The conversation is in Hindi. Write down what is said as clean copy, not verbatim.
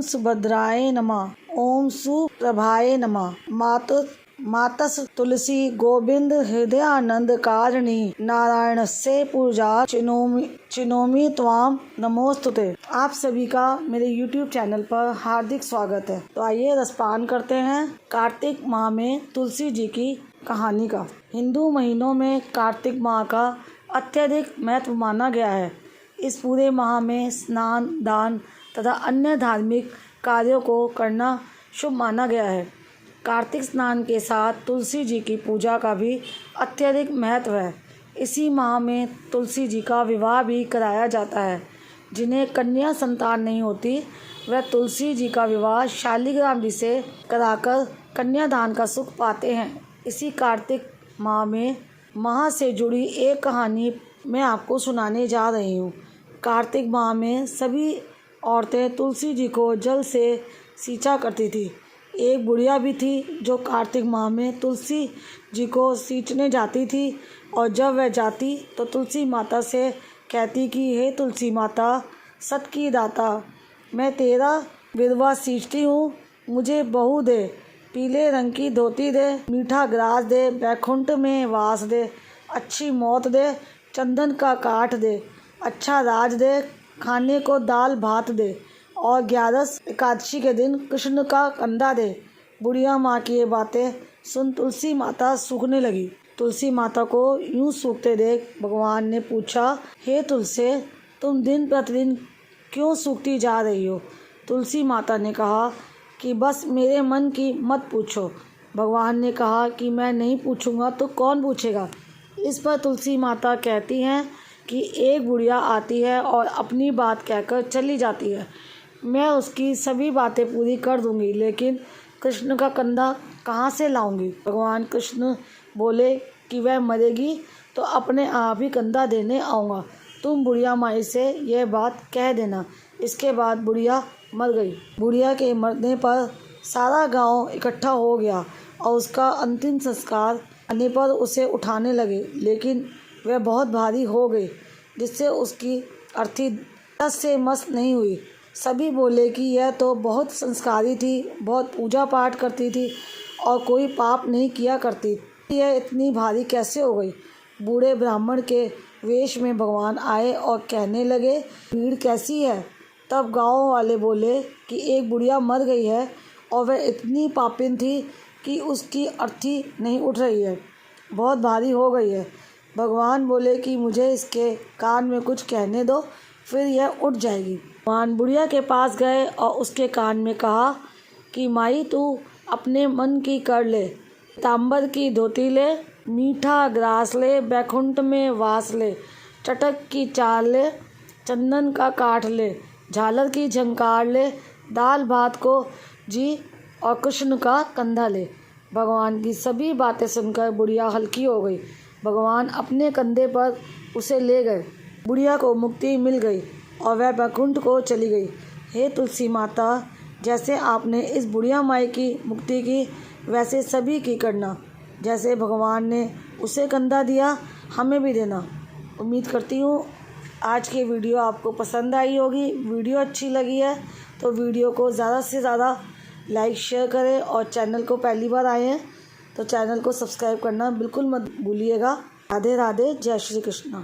सुभद्राय नमः, ओम सुप्रभाय नमः। मातस तुलसी गोविंद हृदयानंद कारिणी, नारायणस्य पूजा चिनोमि त्वाम नमोस्तुते। आप सभी का मेरे YouTube चैनल पर हार्दिक स्वागत है। तो आइए रसपान करते हैं कार्तिक माह में तुलसी जी की कहानी का। हिंदू महीनों में कार्तिक माह का अत्यधिक महत्व माना गया है। इस पूरे माह में स्नान, दान तथा अन्य धार्मिक कार्यों को करना शुभ माना गया है। कार्तिक स्नान के साथ तुलसी जी की पूजा का भी अत्यधिक महत्व है। इसी माह में तुलसी जी का विवाह भी कराया जाता है। जिन्हें कन्या संतान नहीं होती वह तुलसी जी का विवाह शालिग्राम जी से कराकर कन्यादान का सुख पाते हैं। इसी कार्तिक माह में माह से जुड़ी एक कहानी मैं आपको सुनाने जा रही हूँ। कार्तिक माह में सभी औरतें तुलसी जी को जल से सींचा करती थी। एक बुढ़िया भी थी जो कार्तिक माह में तुलसी जी को सींचने जाती थी और जब वह जाती तो तुलसी माता से कहती कि हे तुलसी माता, सत की दाता, मैं तेरा विधवा सींचती हूँ, मुझे बहू दे, पीले रंग की धोती दे, मीठा ग्रास दे, बैकुंठ में वास दे, अच्छी मौत दे, चंदन का काठ दे, अच्छा राज दे, खाने को दाल भात दे और 11 एकादशी के दिन कृष्ण का कंधा दे। बुढ़िया माँ की ये बातें सुन तुलसी माता सूखने लगी। तुलसी माता को यूं सूखते देख भगवान ने पूछा, हे तुलसी, तुम दिन प्रतिदिन क्यों सूखती जा रही हो? तुलसी माता ने कहा कि बस मेरे मन की मत पूछो। भगवान ने कहा कि मैं नहीं पूछूंगा तो कौन पूछेगा? इस पर तुलसी माता कहती हैं कि एक बुढ़िया आती है और अपनी बात कहकर चली जाती है। मैं उसकी सभी बातें पूरी कर दूंगी, लेकिन कृष्ण का कंधा कहाँ से लाऊंगी? भगवान कृष्ण बोले कि वह मरेगी तो अपने आप ही कंधा देने आऊँगा। तुम बुढ़िया माई से यह बात कह देना। इसके बाद बुढ़िया मर गई। बुढ़िया के मरने पर सारा गांव इकट्ठा हो गया और उसका अंतिम संस्कार करने पर उसे उठाने लगे, लेकिन वह बहुत भारी हो गई जिससे उसकी अर्थी रस से मस्त नहीं हुई। सभी बोले कि यह तो बहुत संस्कारी थी, बहुत पूजा पाठ करती थी और कोई पाप नहीं किया करती, यह इतनी भारी कैसे हो गई? बूढ़े ब्राह्मण के वेश में भगवान आए और कहने लगे, भीड़ कैसी है? तब गांव वाले बोले कि एक बुढ़िया मर गई है और वह इतनी पापिन थी कि उसकी अर्थी नहीं उठ रही है, बहुत भारी हो गई है। भगवान बोले कि मुझे इसके कान में कुछ कहने दो, फिर यह उठ जाएगी। भगवान बुढ़िया के पास गए और उसके कान में कहा कि माई, तू अपने मन की कर ले, तांबर की धोती ले, मीठा ग्रास ले, बैकुंठ में वास ले, चटक की चाल ले, चंदन का काठ ले, झालर की झंकार ले, दाल भात को जी और कृष्ण का कंधा ले। भगवान की सभी बातें सुनकर बुढ़िया हल्की हो गई। भगवान अपने कंधे पर उसे ले गए। बुढ़िया को मुक्ति मिल गई और वह बैकुंठ को चली गई। हे तुलसी माता, जैसे आपने इस बुढ़िया माई की मुक्ति की वैसे सभी की करना। जैसे भगवान ने उसे कंधा दिया, हमें भी देना। उम्मीद करती हूँ आज की वीडियो आपको पसंद आई होगी। वीडियो अच्छी लगी है तो वीडियो को ज़्यादा से ज़्यादा लाइक शेयर करें और चैनल को पहली बार आए हैं तो चैनल को सब्सक्राइब करना बिल्कुल मत भूलिएगा। राधे राधे, जय श्री कृष्ण।